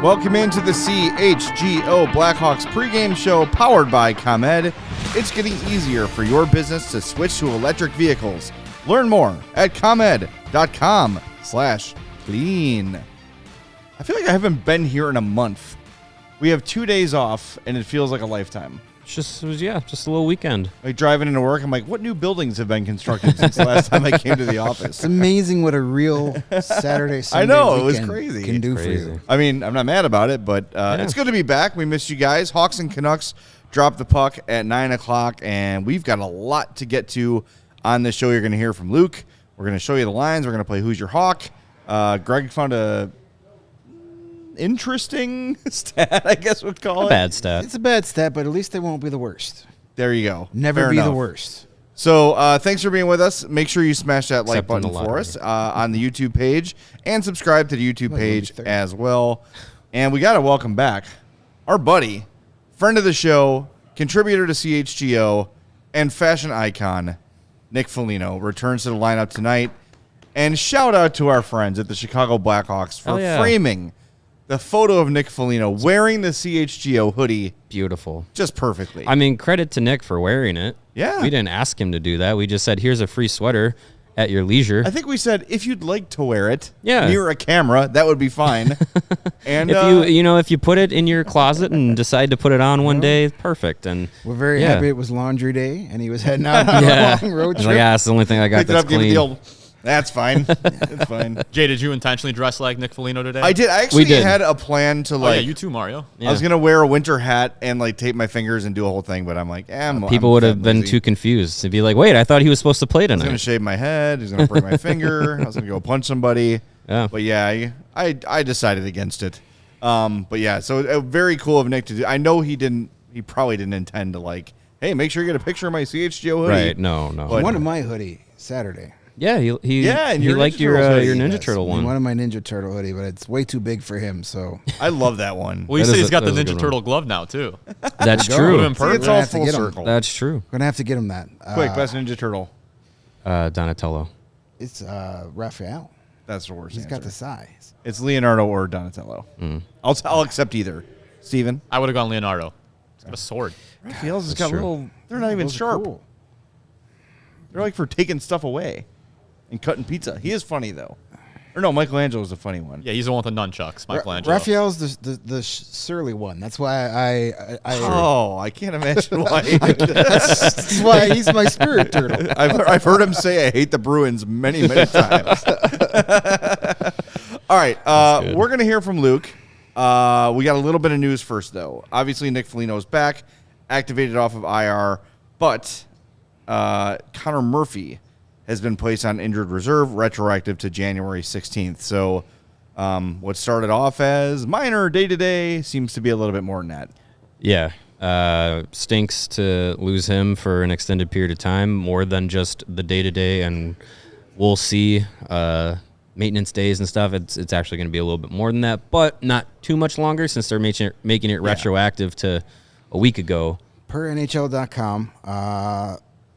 Welcome into the CHGO Blackhawks pregame show powered by ComEd. It's getting easier for your business to switch to electric vehicles. Learn more at ComEd.com/clean. I feel like I haven't been here in a month. We have 2 days off, and it feels like a lifetime. Just a little weekend. Like driving into work, I'm like, what new buildings have been constructed since the last time I came to the office? It's amazing what a real Saturday, Sunday I know, it was weekend crazy. can do for you. I mean, I'm not mad about it, but it's good to be back. We missed you guys. Hawks and Canucks dropped the puck at 9 o'clock, and we've got a lot to get to on this show. You're going to hear from Luke. We're going to show you the lines. We're going to play Who's Your Hawk. Greg found a interesting stat, I guess we'd call it. A bad stat. It's a bad stat, but at least they won't be the worst. There you go. Never Fair be enough. the worst. So thanks for being with us. Make sure you smash that like Except in button the for lottery. us on the YouTube page and subscribe to the YouTube page as well. And we got to welcome back our buddy, friend of the show, contributor to CHGO, and fashion icon, Nick Foligno, returns to the lineup tonight. And shout out to our friends at the Chicago Blackhawks for framing the photo of Nick Foligno wearing the CHGO hoodie. Beautiful. Just perfectly. I mean, credit to Nick for wearing it. Yeah. We didn't ask him to do that. We just said, here's a free sweater at your leisure. I think we said if you'd like to wear it Yeah. near a camera, that would be fine. And if you put it in your closet and decide to put it on one day, perfect. And We're very happy it was laundry day, and he was heading out on a long road He's trip. like, that's the only thing I got picked it that's up, gave it clean. the old. That's fine. It's fine. Jay, did you intentionally dress like Nick Foligno today? I did. I actually did. had a plan to like. yeah, you too, Mario. Yeah. I was gonna wear a winter hat and like tape my fingers and do a whole thing, but I'm like, People would have been too confused to be like, wait, I thought he was supposed to play I was gonna tonight. shave my head. He's gonna break my finger. I was gonna go punch somebody. Yeah. But yeah, I decided against it. But yeah, so very cool of Nick to do. I know he probably didn't intend to like, hey, make sure you get a picture of my CHGO hoodie. Right? No. But- He wanted my hoodie Saturday. Yeah, and he your liked Ninja your Turtles hoodie. Ninja Yes, Turtle He one. wanted my Ninja Turtle hoodie, but it's way too big for him. So I love that one. Well, you That said is he's got a- the that was a Ninja good Turtle glove now, too. That's go. true. Would've been See, it's perfect. all have to full get 'em. circle. That's true. gonna have to get him that. Quick, best Ninja Turtle. Donatello. It's Raphael. That's the worst. He's answer. got the size. It's Leonardo or Donatello. I'll accept either. Steven? I would have gone Leonardo. He's got a sword. Raphael's has That's got true. little. They're not even Those are sharp. cool. They're like for taking stuff away and cutting pizza. He is funny though. Or no, Michelangelo's a funny one. Yeah, he's the one with the nunchucks, Michelangelo. Raphael's the surly one. That's why I Oh, I can't imagine why. that's why he's my spirit turtle. I've heard him say I hate the Bruins many times. All right, we're gonna hear from Luke. We got a little bit of news first though. Obviously, Nick Foligno is back, activated off of IR, but Conor Murphy has been placed on injured reserve, retroactive to January 16th. So what started off as minor day-to-day seems to be a little bit more than that. Yeah. Stinks to lose him for an extended period of time, more than just the day-to-day, and we'll see maintenance days and stuff. It's actually going to be a little bit more than that, but not too much longer since they're making it retroactive to a week ago. Per NHL.com,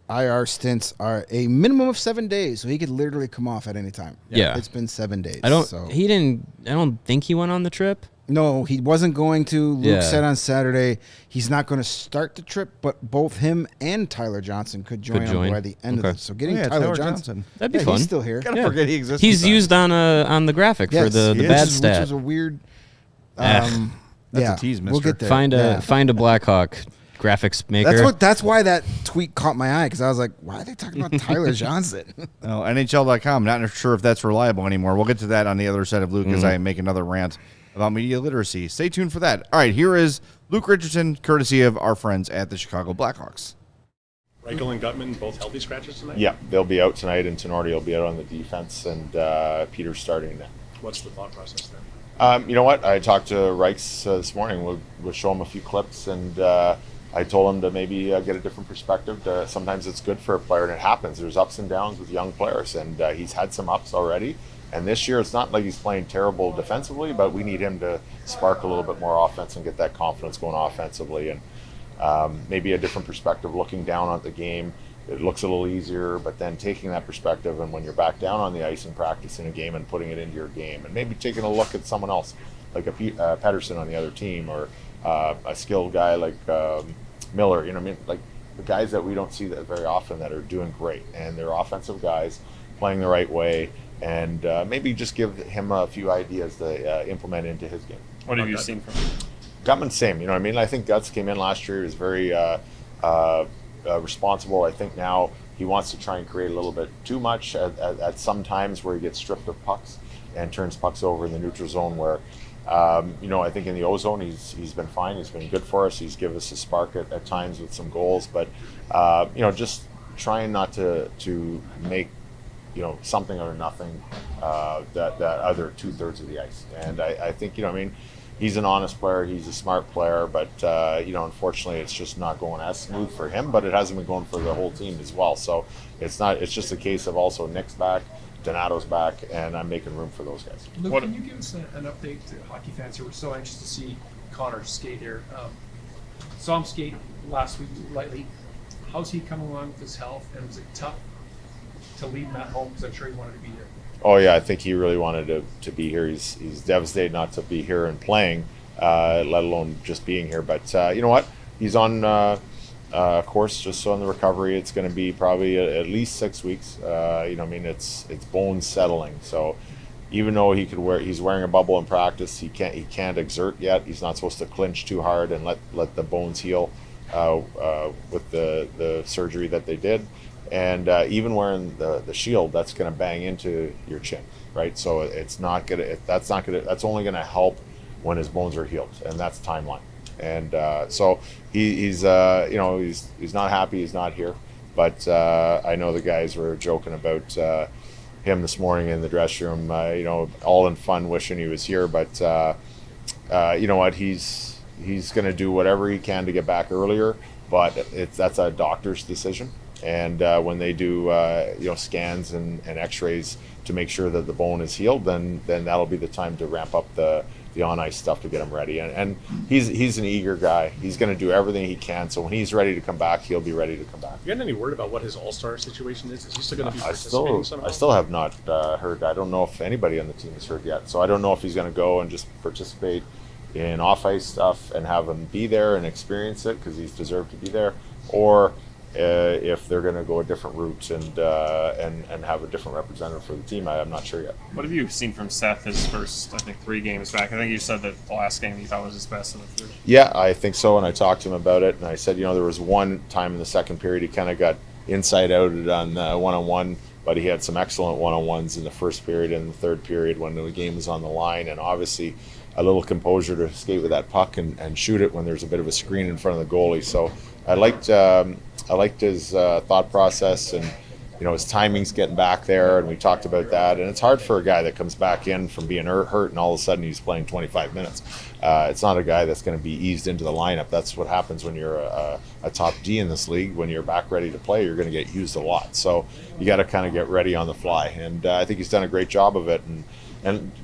IR stints are a minimum of 7 days, so he could literally come off at any time. Yeah. It's been 7 days. I don't think he went on the trip. No, he wasn't going to. Luke Yeah. said on Saturday he's not going to start the trip, but both him and Tyler Johnson could join him by the end of Okay. it. So getting Oh, yeah, Tyler Tyler Johnson. That'd be fun. He's still here. Gotta forget he exists. He's sometimes. used on the graphic for the Yes, bad which stat. is a weird. That's yeah, a tease, we'll mister. get there. Find Yeah. a Blackhawk graphics maker. That's why that tweet caught my eye, because I was like, why are they talking about Tyler Johnson? No, NHL.com. Not sure if that's reliable anymore. We'll get to that on the other side of Luke as I make another rant about media literacy. Stay tuned for that. All right, here is Luke Richardson, courtesy of our friends at the Chicago Blackhawks. Reichel and Gutman both healthy scratches tonight? Yeah, they'll be out tonight, and Tenorti will be out on the defense, and Peter's starting What's the thought process there? You know what? I talked to Reichs this morning. We'll show him a few clips, and I told him to maybe get a different perspective. Sometimes it's good for a player, and it happens. There's ups and downs with young players, and he's had some ups already. And this year, it's not like he's playing terrible defensively, but we need him to spark a little bit more offense and get that confidence going offensively, and maybe a different perspective, looking down at the game. It looks a little easier, but then taking that perspective, and when you're back down on the ice and practicing a game and putting it into your game, and maybe taking a look at someone else, like a Pedersen on the other team, or a skilled guy like Miller. You know what I mean? Like the guys that we don't see that very often that are doing great, and they're offensive guys playing the right way, and maybe just give him a few ideas to implement into his game. What have you seen from him? Gutman, same. You know what I mean? I think Guts came in last year. He was very responsible. I think now he wants to try and create a little bit too much at some times where he gets stripped of pucks and turns pucks over in the neutral zone where, I think in the O zone he's been fine. He's been good for us. He's given us a spark at times with some goals, but, just trying not to make, something or nothing that other 2/3 of the ice. And I think, he's an honest player. He's a smart player, but unfortunately, it's just not going as smooth for him. But it hasn't been going for the whole team as well. So it's not. It's just a case of also Nick's back, Donato's back, and I'm making room for those guys. Luke, can you give us an update to hockey fans who were so anxious to see Connor skate here? Saw him skate last week lightly. How's he coming along with his health? And was it tough to leave him at home? Because I'm sure he wanted to be here. Oh yeah, I think he really wanted to be here. He's devastated not to be here and playing, let alone just being here. But you know what? He's on course just on the recovery. It's going to be probably at least 6 weeks. It's bone settling. So even though he's wearing a bubble in practice, he can't exert yet. He's not supposed to clinch too hard and let the bones heal with the surgery that they did. And even wearing the shield, that's going to bang into your chin, right? So it's not gonna. That's only going to help when his bones are healed, and that's timeline. And so he's not happy. He's not here, but I know the guys were joking about him this morning in the dressing room. All in fun, wishing he was here. But you know what? He's going to do whatever he can to get back earlier. But that's a doctor's decision. And when they do, scans and X-rays to make sure that the bone is healed, then that'll be the time to ramp up the on-ice stuff to get him ready. And he's an eager guy. He's going to do everything he can. So when he's ready to come back, he'll be ready to come back. You got any word about what his all-star situation is? Is he still going to be participating somehow? I still have not heard. I don't know if anybody on the team has heard yet. So I don't know if he's going to go and just participate in off-ice stuff and have him be there and experience it because he's deserved to be there, or if they're going to go a different route and have a different representative for the team. I'm not sure yet. What have you seen from Seth his first, 3 games back? I think you said that the last game you thought was his best in the third. Yeah, I think so, and I talked to him about it, and I said, there was one time in the second period he kind of got inside outed on one-on-one, but he had some excellent one-on-ones in the first period and the third period when the game was on the line, and obviously a little composure to skate with that puck and shoot it when there's a bit of a screen in front of the goalie. So I liked his thought process, and his timing's getting back there, and we talked about that. And it's hard for a guy that comes back in from being hurt and all of a sudden he's playing 25 minutes. It's not a guy that's going to be eased into the lineup. That's what happens when you're a top D in this league. When you're back ready to play, you're going to get used a lot. So you got to kind of get ready on the fly, and I think he's done a great job of it. And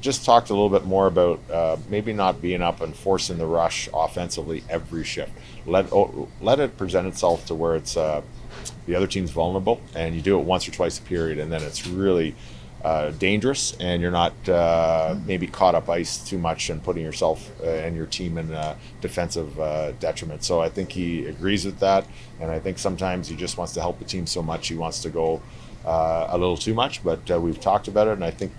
just talked a little bit more about maybe not being up and forcing the rush offensively every shift. Let it present itself to where it's the other team's vulnerable, and you do it once or twice a period, and then it's really dangerous, and you're not maybe caught up ice too much and putting yourself and your team in defensive detriment. So I think he agrees with that, and I think sometimes he just wants to help the team so much he wants to go a little too much, but we've talked about it, and I think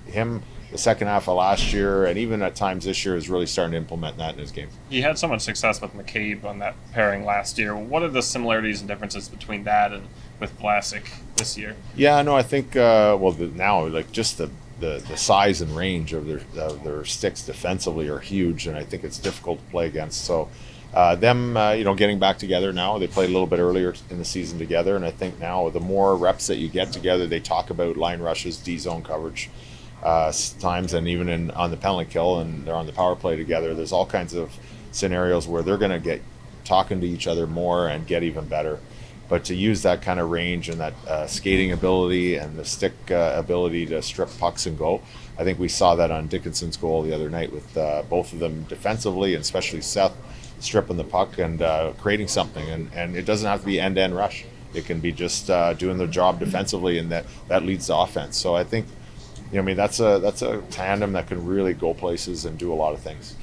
the second half of last year and even at times this year is really starting to implement that in his game. He had so much success with McCabe on that pairing last year. What are the similarities and differences between that and with Vlasic this year? Yeah, no, I think now just the size and range of their sticks defensively are huge, and I think it's difficult to play against. So them getting back together now, they played a little bit earlier in the season together, and I think now the more reps that you get together, they talk about line rushes, D-zone coverage. times, and even on the penalty kill, and they're on the power play together. There's all kinds of scenarios where they're going to get talking to each other more and get even better. But to use that kind of range and that skating ability and the stick ability to strip pucks and go, I think we saw that on Dickinson's goal the other night with both of them defensively, and especially Seth stripping the puck and creating something. And it doesn't have to be end-to-end rush. It can be just doing their job defensively, and that leads to offense. So I think, that's a tandem that can really go places and do a lot of things.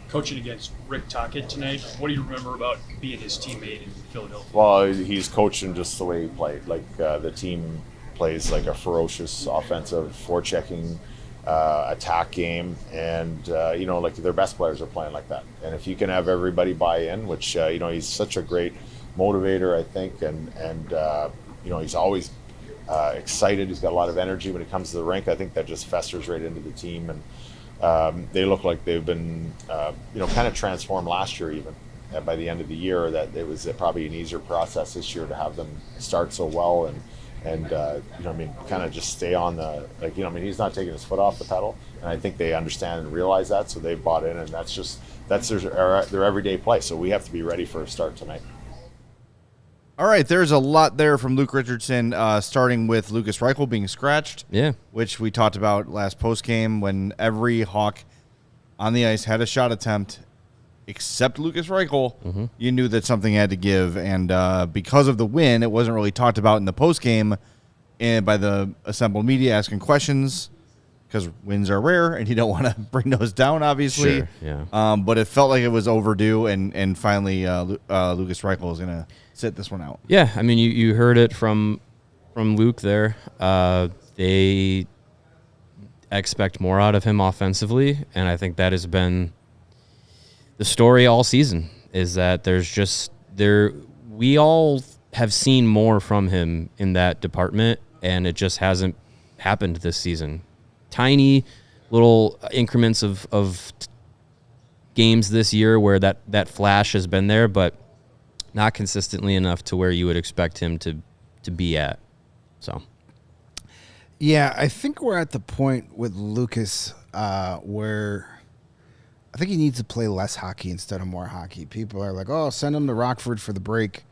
Coaching against Rick Tocchet tonight, what do you remember about being his teammate in Philadelphia? Well, he's coaching just the way he played. Like the team plays like a ferocious offensive forechecking attack game, and like their best players are playing like that. And if you can have everybody buy in, which he's such a great motivator, I think, and he's always excited. He's got a lot of energy when it comes to the rink. I think that just festers right into the team, and they look like they've been kind of transformed last year even. By the end of the year, that it was probably an easier process this year to have them start so well and kind of just stay on the he's not taking his foot off the pedal, and I think they understand and realize that, so they've bought in, and that's their everyday play. So we have to be ready for a start tonight. All right, there's a lot there from Luke Richardson, starting with Lucas Reichel being scratched, which we talked about last postgame when every Hawk on the ice had a shot attempt except Lucas Reichel. Mm-hmm. You knew that something had to give, and because of the win, it wasn't really talked about in the postgame and by the assembled media asking questions, because wins are rare, and you don't want to bring those down, obviously. Sure, yeah. But it felt like it was overdue, and finally Lucas Reichel is going to sit this one out. Yeah, I mean, you heard it from Luke there. They expect more out of him offensively, and I think that has been the story all season, is that we all have seen more from him in that department, and it just hasn't happened this season. Tiny little increments of games this year where that flash has been there, but not consistently enough to where you would expect him to be at. So, yeah, I think we're at the point with Lucas where I think he needs to play less hockey instead of more hockey. People are like, oh, send him to Rockford for the break.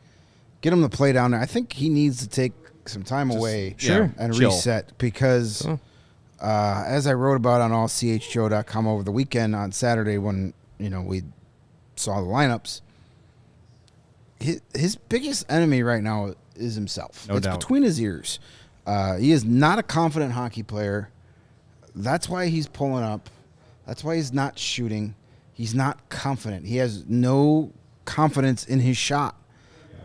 Get him to play down there. I think he needs to take some time away and chill. Reset, because as I wrote about on ALLCHGO.com over the weekend on Saturday when we saw the lineups, his biggest enemy right now is himself. No doubt. It's between his ears. He is not a confident hockey player. That's why he's pulling up. That's why he's not shooting. He's not confident. He has no confidence in his shot,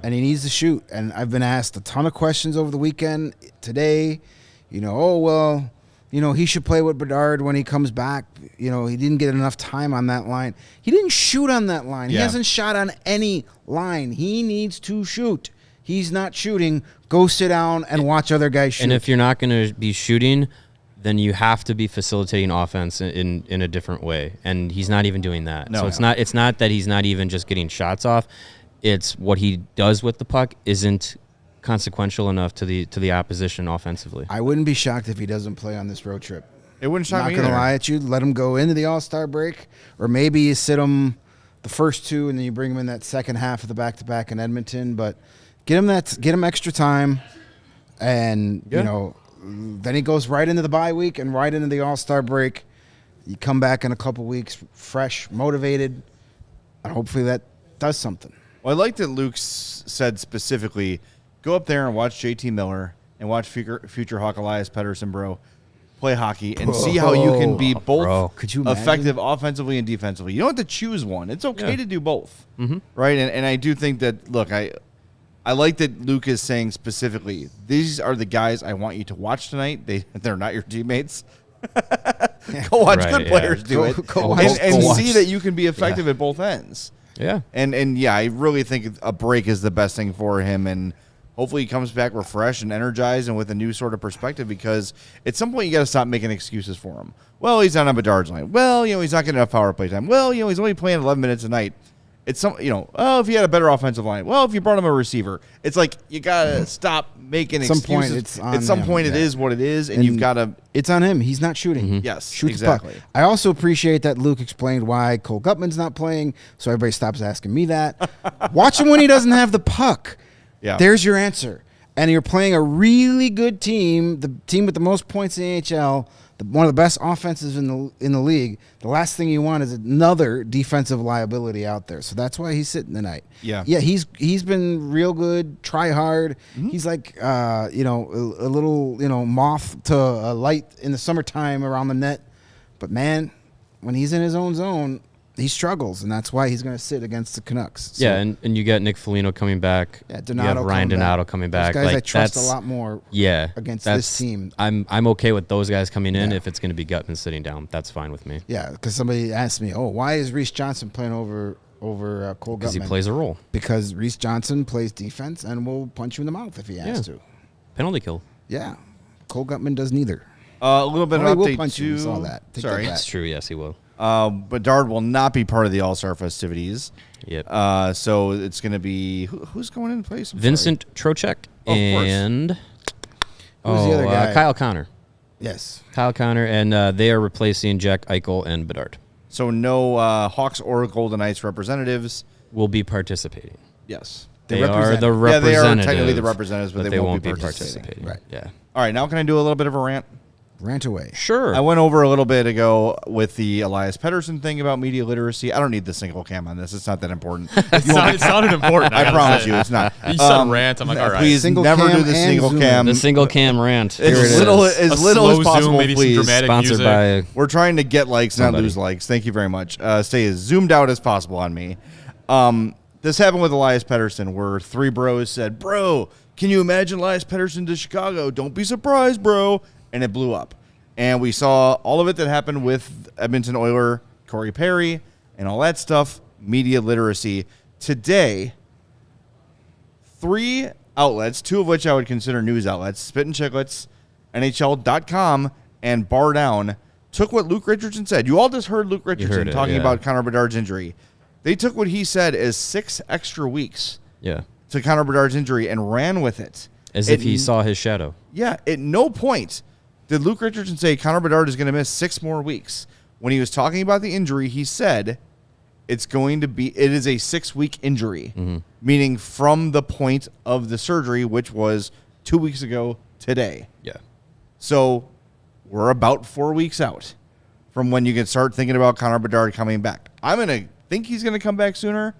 and he needs to shoot. And I've been asked a ton of questions over the weekend, today. He should play with Bedard when he comes back. He didn't get enough time on that line. He didn't shoot on that line. Yeah. He hasn't shot on any line. He needs to shoot. He's not shooting. Go sit down and watch other guys shoot. And if you're not going to be shooting, then you have to be facilitating offense in a different way. And he's not even doing that. So it's not that he's not even just getting shots off. It's what he does with the puck isn't consequential enough to the opposition offensively. I wouldn't be shocked if he doesn't play on this road trip. It wouldn't shock me. Not going to lie at you. Let him go into the All-Star break, or maybe you sit him the first two and then you bring him in that second half of the back-to-back in Edmonton. But get him extra time, and then he goes right into the bye week and right into the All-Star break. You come back in a couple weeks fresh, motivated, and hopefully that does something. Well, I like that Luke said specifically, go up there and watch JT Miller and watch future Hawk Elias Pettersson, bro, play hockey and see how you can be both effective offensively and defensively. You don't have to choose one. It's okay to do both, right? And I do think that, look, I like that Luke is saying specifically, these are the guys I want you to watch tonight. They're not your teammates. Go watch good players do it and see that you can be effective at both ends. Yeah. And I really think a break is the best thing for him, and hopefully he comes back refreshed and energized and with a new sort of perspective, because at some point you got to stop making excuses for him. Well, he's not on Bedard's line. Well, he's not getting enough power play time. Well, he's only playing 11 minutes a night. It's if you had a better offensive line. Well, if you brought him a receiver. It's like you got to stop making excuses. At some point, it is what it is, and you've got to. It's on him. He's not shooting. Yes, Shoot exactly. the puck. I also appreciate that Luke explained why Cole Gutman's not playing, so everybody stops asking me that. Watch him when he doesn't have the puck. Yeah. There's your answer. And you're playing a really good team, the team with the most points in the AHL, one of the best offenses in the league. The last thing you want is another defensive liability out there. So that's why he's sitting tonight. Yeah. Yeah, he's been real good, try hard. He's like a little, moth to a light in the summertime around the net. But man, when he's in his own zone, he struggles, and that's why he's going to sit against the Canucks. So, yeah, and you got Nick Foligno coming back. Yeah, you have Ryan Donato coming back. Those guys like, I trust that's, a lot more against that's, this team. I'm okay with those guys coming in if it's going to be Gutman sitting down. That's fine with me. Yeah, because somebody asked me, why is Reese Johnson playing over Cole Gutman? Because he plays a role. Because Reese Johnson plays defense and will punch you in the mouth if he has to. Penalty kill. Yeah. Cole Gutman does neither. A little bit of He update will punch too. you. We saw that. Take Sorry. that back. That's true. Yes, he will. Bedard will not be part of the All-Star festivities. Yep. So it's going to be who's going in place? Vincent Trocheck and Who's the other guy? Kyle Connor. Yes. Kyle Connor, and they are replacing Jack Eichel and Bedard. So no Hawks or Golden Knights representatives will be participating. Yes. They are the representatives. Yeah, they are technically the representatives, but they won't be participating. Right. Yeah. All right, now can I do a little bit of a rant? Rant away. Sure. I went over a little bit ago with the Elias Pettersson thing about media literacy. I don't need the single cam on this. It's not that important. It sounded important. I promise you, it's not. You said rant. I'm like, all right. Please Single never cam do the and single zoom. cam. The single cam rant. Here As it little is. as A little as slow possible, zoom, maybe some please. dramatic Sponsored music. by We're trying to get likes, somebody. not lose likes. Thank you very much. Stay as zoomed out as possible on me. This happened with Elias Pettersson, where three bros said, "Bro, can you imagine Elias Pettersson to Chicago? Don't be surprised, bro." And it blew up. And we saw all of it that happened with Edmonton Oiler, Corey Perry, and all that stuff, media literacy. Today, 3 outlets, 2 of which I would consider news outlets, Spit and Chicklets, NHL.com, and Bar Down, took what Luke Richardson said. You all just heard Luke Richardson talking about Connor Bedard's injury. They took what he said as 6 extra weeks to Connor Bedard's injury and ran with it. As if he saw his shadow. Yeah, at no point did Luke Richardson say Connor Bedard is going to miss 6 more weeks. When he was talking about the injury, he said it is a 6-week injury, meaning from the point of the surgery, which was 2 weeks ago today. Yeah. So we're about 4 weeks out from when you can start thinking about Connor Bedard coming back. I'm going to think he's going to come back sooner,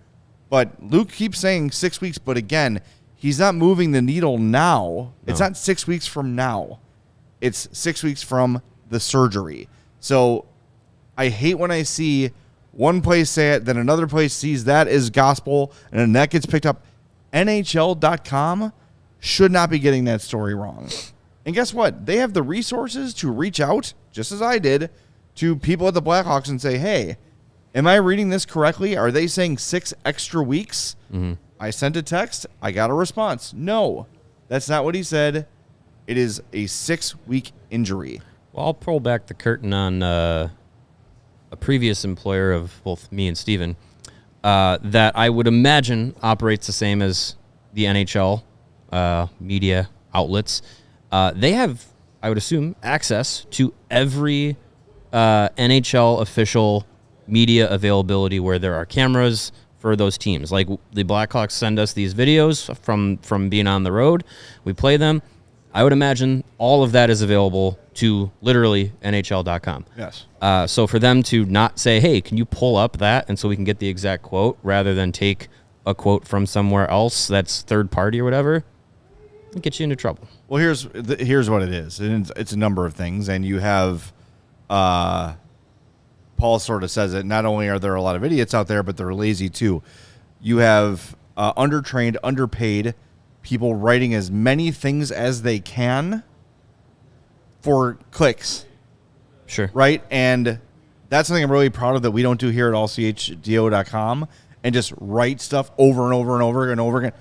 but Luke keeps saying 6 weeks. But again, he's not moving the needle now. No. It's not 6 weeks from now. It's 6 weeks from the surgery. So I hate when I see one place say it, then another place sees that as gospel, and then that gets picked up. NHL.com should not be getting that story wrong. And guess what? They have the resources to reach out, just as I did, to people at the Blackhawks and say, hey, am I reading this correctly? Are they saying 6 extra weeks? I sent a text. I got a response. No, that's not what he said. It is a 6-week injury. Well, I'll pull back the curtain on a previous employer of both me and Steven that I would imagine operates the same as the NHL media outlets. They have, I would assume, access to every NHL official media availability where there are cameras for those teams. Like the Blackhawks send us these videos from being on the road. We play them. I would imagine all of that is available to literally NHL.com. Yes. So for them to not say, hey, can you pull up that and so we can get the exact quote rather than take a quote from somewhere else that's third party or whatever, it gets you into trouble. Well, here's what it is. It's a number of things, and you have Paul sort of says it. Not only are there a lot of idiots out there, but they're lazy too. You have undertrained, underpaid people writing as many things as they can for clicks. Sure. Right? And that's something I'm really proud of that we don't do here at ALLCHGO.com, and just write stuff over and over and over and over again.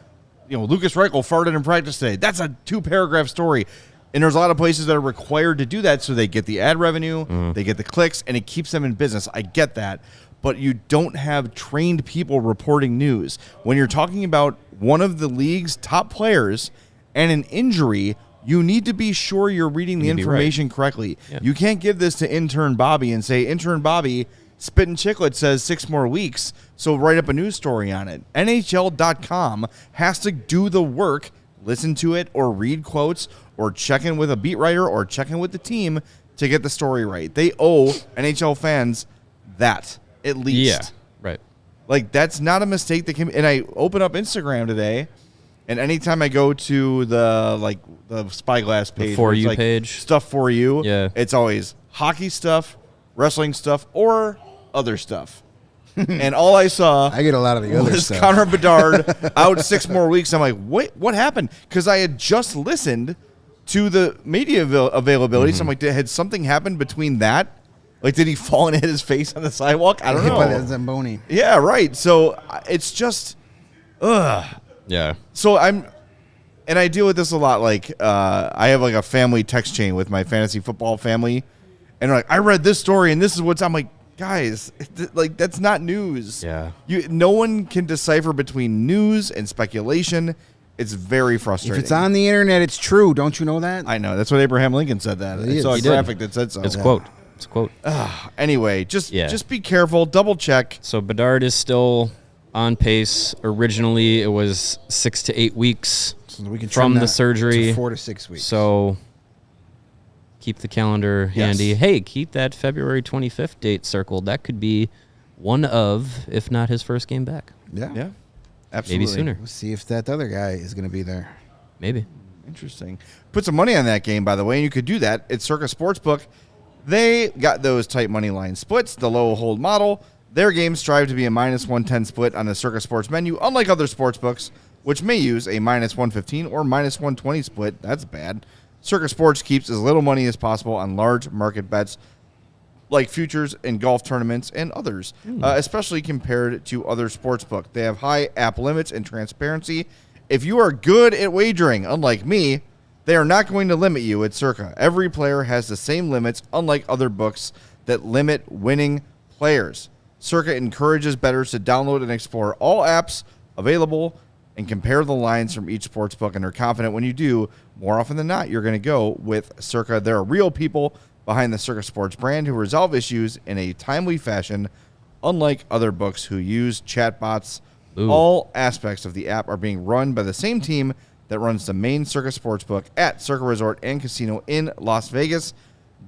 You know, Lucas Reichel farted in practice today. That's a 2-paragraph story. And there's a lot of places that are required to do that so they get the ad revenue, they get the clicks, and it keeps them in business. I get that. but you don't have trained people reporting news. When you're talking about one of the league's top players and an injury, you need to be sure you're reading the information correctly. Yeah. You can't give this to intern Bobby and say, intern Bobby, Spit and Chiclet says 6 more weeks, so write up a news story on it. NHL.com has to do the work, listen to it or read quotes or check in with a beat writer or check in with the team to get the story right. They owe NHL fans that, at least. Yeah, right. Like, that's not a mistake that can. And I open up Instagram today, and anytime I go to the Spyglass page, For where it's You like page. stuff for you, Yeah. it's always hockey stuff, wrestling stuff, or other stuff. And all I saw I get a lot of the other was stuff. Connor Bedard out 6 more weeks. I'm like, wait, what happened? Because I had just listened to the media availability. So I'm like, had something happened between that? Like, did he fall and hit his face on the sidewalk? I don't Hit by the know. Zamboni. Yeah, right. So it's just, Yeah. So and I deal with this a lot. Like, I have like a family text chain with my fantasy football family, and like, I read this story and this is what's. I'm like, guys, like, that's not news. Yeah. No one can decipher between news and speculation. It's very frustrating. If it's on the internet, it's true. Don't you know that? I know. That's what Abraham Lincoln said. That I saw a He did. graphic that said so. It's a quote. It's a quote. Anyway, just be careful. Double check. So Bedard is still on pace. Originally, it was 6 to 8 weeks So we can from trim the that surgery. to 4 to 6 weeks. So keep the calendar Yes. handy. Hey, keep that February 25th date circled. That could be one of, if not his first game back. Yeah, absolutely. Maybe sooner. We'll see if that other guy is going to be there. Maybe. Interesting. Put some money on that game, by the way, and you could do that at CIRCA Sportsbook. They got those tight money line splits, the low hold model. Their games strive to be a -110 split on the CIRCA Sports menu, unlike other sportsbooks, which may use a -115 or -120 split. That's bad. CIRCA Sports keeps as little money as possible on large market bets like futures and golf tournaments and others, especially compared to other sportsbook. They have high app limits and transparency. If you are good at wagering, unlike me, they are not going to limit you at CIRCA. Every player has the same limits, unlike other books that limit winning players. CIRCA encourages bettors to download and explore all apps available and compare the lines from each sportsbook, and are confident when you do, more often than not, you're going to go with CIRCA. There are real people behind the CIRCA Sports brand who resolve issues in a timely fashion, unlike other books who use chatbots. Ooh. All aspects of the app are being run by the same team that runs the main CIRCA Sportsbook at CIRCA Resort and Casino in Las Vegas.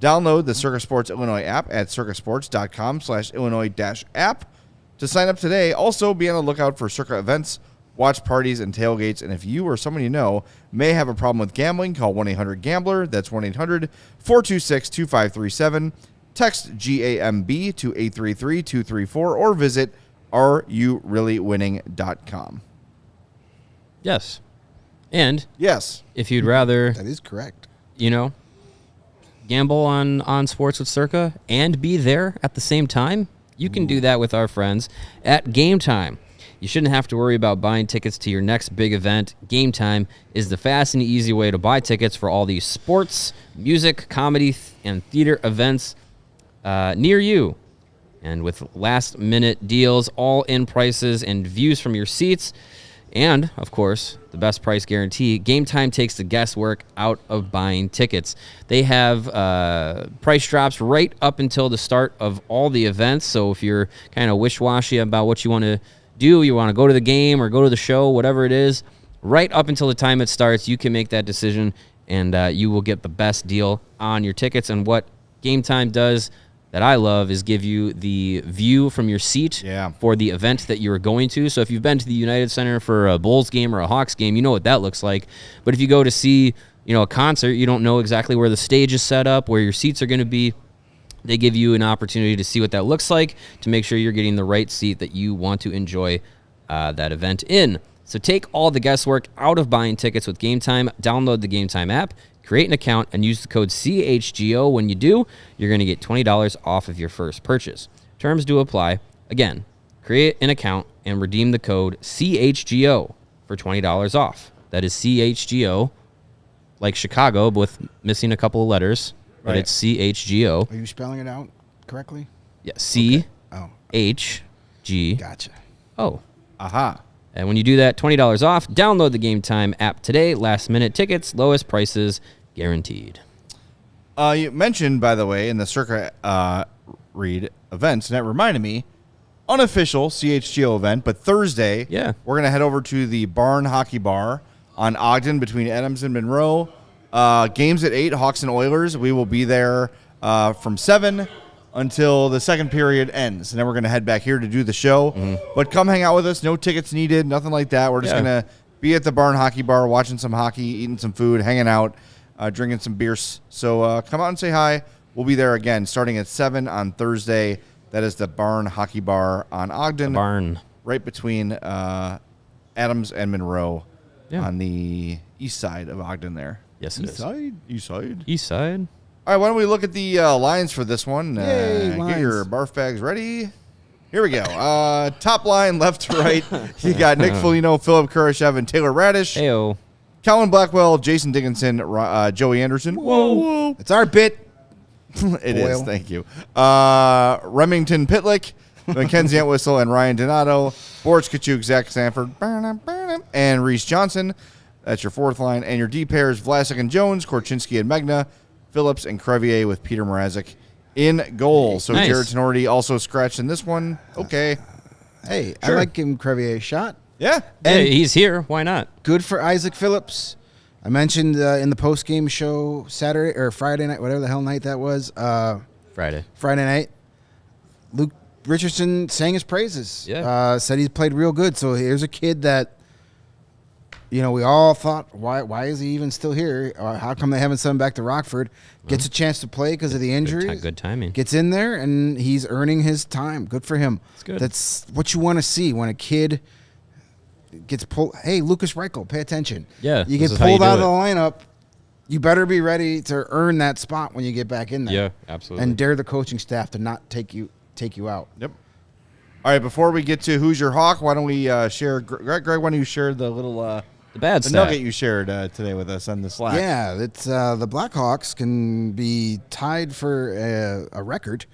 Download the CIRCA Sports Illinois app at circasports.com/Illinois-app to sign up today. Also, be on the lookout for CIRCA events, watch parties, and tailgates. And if you or someone you know may have a problem with gambling, call 1-800-GAMBLER. That's 1-800-426-2537. Text GAMB to 833-234 or visit areyourreallywinning.com. Yes. And Yes. if you'd rather, That is correct. gamble on sports with CIRCA and be there at the same time, you can do that with our friends at Game Time. You shouldn't have to worry about buying tickets to your next big event. Game Time is the fast and easy way to buy tickets for all these sports, music, comedy, and theater events near you. And with last-minute deals, all-in prices, and views from your seats, and, of course, the best price guarantee, Game Time takes the guesswork out of buying tickets. They have price drops right up until the start of all the events, so if you're kind of wish-washy about what you want to do, you want to go to the game or go to the show, whatever it is, right up until the time it starts, you can make that decision, and you will get the best deal on your tickets. And what Game Time does that I love is give you the view from your seat for the event that you're going to. So if you've been to the United Center for a Bulls game or a Hawks game, you know what that looks like. But if you go to see, a concert, you don't know exactly where the stage is set up, where your seats are going to be. They give you an opportunity to see what that looks like to make sure you're getting the right seat that you want to enjoy that event in. So take all the guesswork out of buying tickets with Game Time. Download the Game Time app, create an account, and use the code CHGO. When you do, you're going to get $20 off of your first purchase. Terms do apply. Again, create an account and redeem the code CHGO for $20 off. That is CHGO, like Chicago, but with missing a couple of letters. But it's CHGO. Are you spelling it out correctly? Yeah, CHGO. CHGO. Gotcha. Aha. And when you do that, $20 off. Download the Game Time app today. Last minute tickets, lowest prices guaranteed. You mentioned, by the way, in the CIRCA read events, and that reminded me, unofficial CHGO event, but Thursday, we're going to head over to the Barn Hockey Bar on Ogden between Adams and Monroe. Games at 8, Hawks and Oilers. We will be there from 7 until the second period ends. And then we're going to head back here to do the show. But come hang out with us. No tickets needed, nothing like that. We're just going to be at the Barn Hockey Bar, watching some hockey, eating some food, hanging out, drinking some beers. So come out and say hi. We'll be there again starting at 7 on Thursday. That is the Barn Hockey Bar on Ogden. The Barn. Right between Adams and Monroe on the east side of Ogden there. Yes, it is. East side. East side. All right, why don't we look at the lines for this one? Yay, get your barf bags ready. Here we go. Top line, left to right. You got Nick Foligno, Philip Kurashev, and Taylor Radish. Heyo. Colin Blackwell, Jason Dickinson, Joey Anderson. Whoa. It's our bit. It is, thank you. Remington Pitlick, Mackenzie Entwistle, and Ryan Donato. Boris Kachuk, Zach Sanford, and Reese Johnson. That's your fourth line. And your D pairs, Vlasic and Jones, Korchinski and Megna, Phillips and Crevier with Peter Mrazek in goal. So nice. Jared Tenorti also scratched in this one. Okay. Hey, Sure. I like giving Crevier a shot. Yeah. Hey, he's here. Why not? Good for Isaac Phillips. I mentioned in the post-game show Saturday or Friday night, whatever the hell night that was. Friday night. Luke Richardson sang his praises. Yeah. Said he played real good. So here's a kid that, we all thought, why is he even still here? How come they haven't sent him back to Rockford? Gets a chance to play because of the injury. Good timing. Gets in there, and he's earning his time. Good for him. That's good. That's what you want to see when a kid gets pulled. Hey, Lucas Reichel, pay attention. Yeah, You this get is how you pulled do out of it. the lineup. You better be ready to earn that spot when you get back in there. Yeah, absolutely. And dare the coaching staff to not take you out. Yep. All right, before we get to Who's Your Hawk, why don't we share, Greg, why don't you share the little the bad the stat. nugget you shared today with us on the Slack? Yeah, it's the Blackhawks can be tied for a record.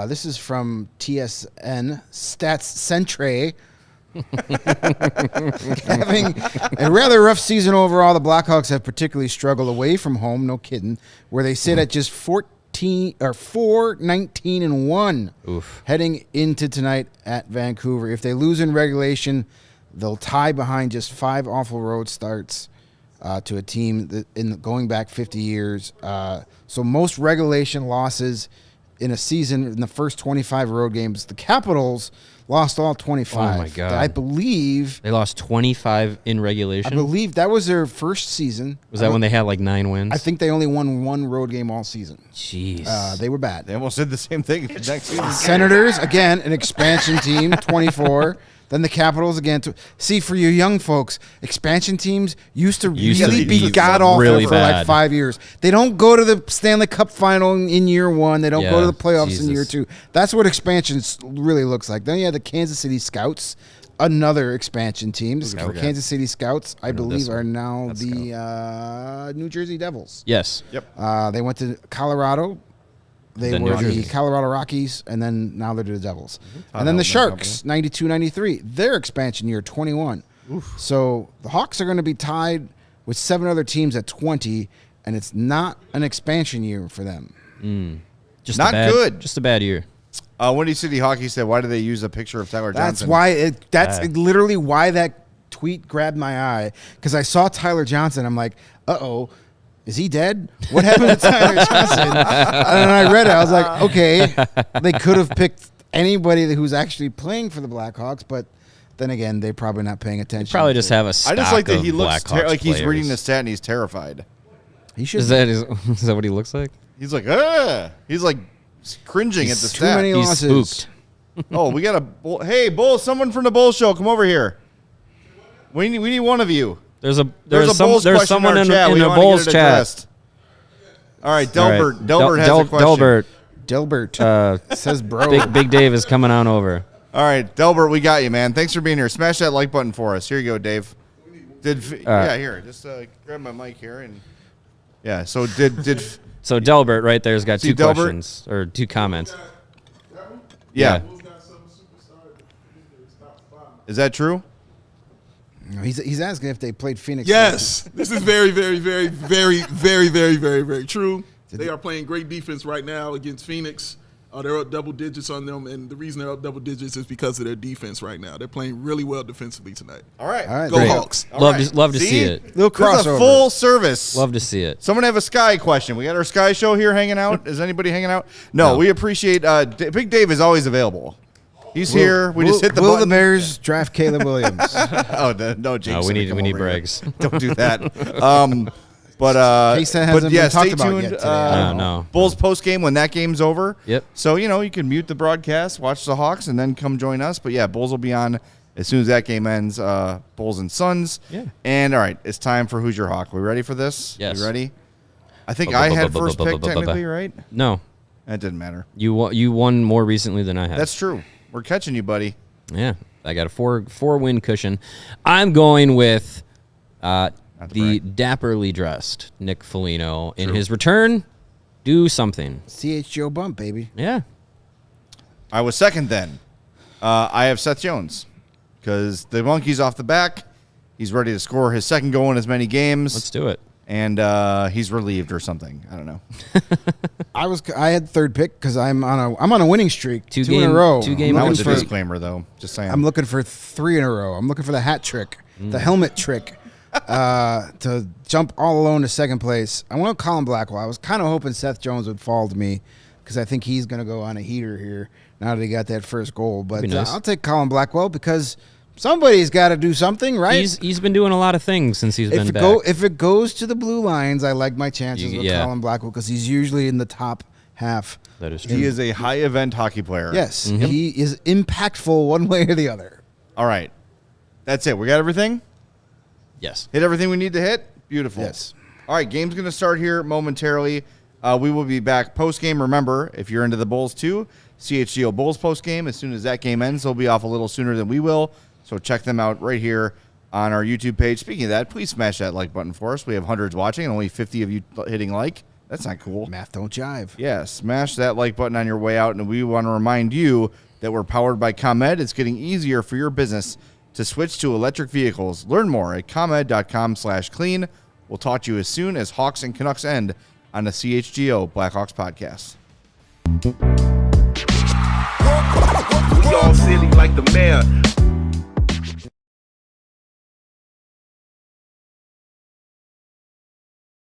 This is from TSN Stats Centre. Having a rather rough season overall, the Blackhawks have particularly struggled away from home. No kidding, where they sit at just 4-19-1. Oof. Heading into tonight at Vancouver. If they lose in regulation, they'll tie behind just 5 awful road starts to a team that going back 50 years. So most regulation losses in a season in the first 25 road games. The Capitals lost all 25. Oh, my God. I believe They lost 25 in regulation. that was their first season. Was that when they had like 9 wins? I think they only won 1 road game all season. Jeez. They were bad. They almost did the same thing next season. Senators, again, an expansion team, 24. Then the Capitals again. See, for you young folks, expansion teams used to really be god-awful really for like bad. 5 years. They don't go to the Stanley Cup final in year 1. They don't go to the playoffs Jesus. in year 2. That's what expansion really looks like. Then you have the Kansas City Scouts, another expansion team. The Kansas City Scouts, I believe, are now the New Jersey Devils. Yes. Yep. They went to Colorado. They Then were New the Jersey. Colorado Rockies, and then now they're the Devils. Mm-hmm. And then the Sharks, 92-93, their expansion year, 21. So the Hawks are going to be tied with 7 other teams at 20, and it's not an expansion year for them. Just Not good. Just a bad year. Windy City Hockey said, why do they use a picture of Tyler That's Johnson? why literally why that tweet grabbed my eye, because I saw Tyler Johnson. I'm like, uh-oh. Is he dead? What happened to Tyler Johnson? And I read it. I was like, okay, they could have picked anybody who's actually playing for the Blackhawks, but then again, they're probably not paying attention. Probably just have a stock I just like that of he looks Blackhawks like he's players. reading the stat and he's terrified. He should. Is that what he looks like? He's like, ah! He's like cringing at the too stat. many He's losses. spooked. Oh, we got a bull. Hey, Bull! Someone from the Bull Show, come over here. We need one of you. There's a There's Bulls question someone in in our chat. We the wanna get Bulls it chat. addressed. All right, Delbert. All right. Delbert has a question. Delbert says, bro. Big Dave is coming on over. All right, Delbert, we got you, man. Thanks for being here. Smash that like button for us. Here you go, Dave. Yeah, here. Just grab my mic here and yeah. So did So Delbert right there's got See 2 Delbert? questions or 2 comments. yeah. Is that true? No, he's asking if they played Phoenix. Yes, this is very, very, very, very, very, very, very, very true. They are playing great defense right now against Phoenix. They're up double digits on them, and the reason they're up double digits is because of their defense right now. They're playing really well defensively tonight. All right. Go great. Hawks. All Love right. to love to see it. Little This is a crossover. full service. Love to see it. Someone have a Sky question. We got our Sky show here hanging out. Is anybody hanging out? No. We appreciate. Big Dave is always available. He's here. We just hit the Will button. the Bears draft Caleb Williams? No, Jake's No, we gonna need come we need over here. Briggs. Don't do that. Case that hasn't been stay talked about tuned. yet today. No. Bulls post game when that game's over. Yep. So you can mute the broadcast, watch the Hawks, and then come join us. But yeah, Bulls will be on as soon as that game ends. Bulls and Suns. Yeah. And all right, it's time for Who's Your Hawk. We ready for this? Yes. We ready? I think I had first pick technically, right? No, That didn't matter. you won more recently than I have. That's true. We're catching you, buddy. Yeah, I got a four win cushion. I'm going with the dapperly dressed Nick Foligno in his return. Do something. CHGO bump, baby. Yeah. I was second then. I have Seth Jones because the monkey's off the back. He's ready to score his second goal in as many games. Let's do it. And he's relieved or something. I don't know. I had third pick because I'm on a winning streak. Two in a game- row. two game That I'm was a looking for- disclaimer, though. Just saying. I'm looking for 3 in a row. I'm looking for the hat trick, the helmet trick, to jump all alone to second place. I want Colin Blackwell. I was kind of hoping Seth Jones would fall to me because I think he's going to go on a heater here now that he got that first goal. But That'd be nice. I'll take Colin Blackwell because somebody's got to do something, right? He's been doing a lot of things since he's been back. If it goes to the blue lines, I like my chances with Yeah. Colin Blackwell because he's usually in the top half. That is true. he is a high event hockey player. Yes, he is impactful one way or the other. All right. That's it. We got everything? Yes. Hit everything we need to hit? Beautiful. Yes. All right. Game's going to start here momentarily. We will be back post-game. Remember, if you're into the Bulls too, CHGO Bulls post-game. As soon as that game ends, they'll be off a little sooner than we will. So check them out right here on our YouTube page. Speaking of that, please smash that like button for us. We have hundreds watching and only 50 of you hitting like. That's not cool. Math don't jive. Yeah, smash that like button on your way out. And we want to remind you that we're powered by ComEd. It's getting easier for your business to switch to electric vehicles. Learn more at ComEd.com/clean. We'll talk to you as soon as Hawks and Canucks end on the CHGO Blackhawks podcast. We all silly like the mayor.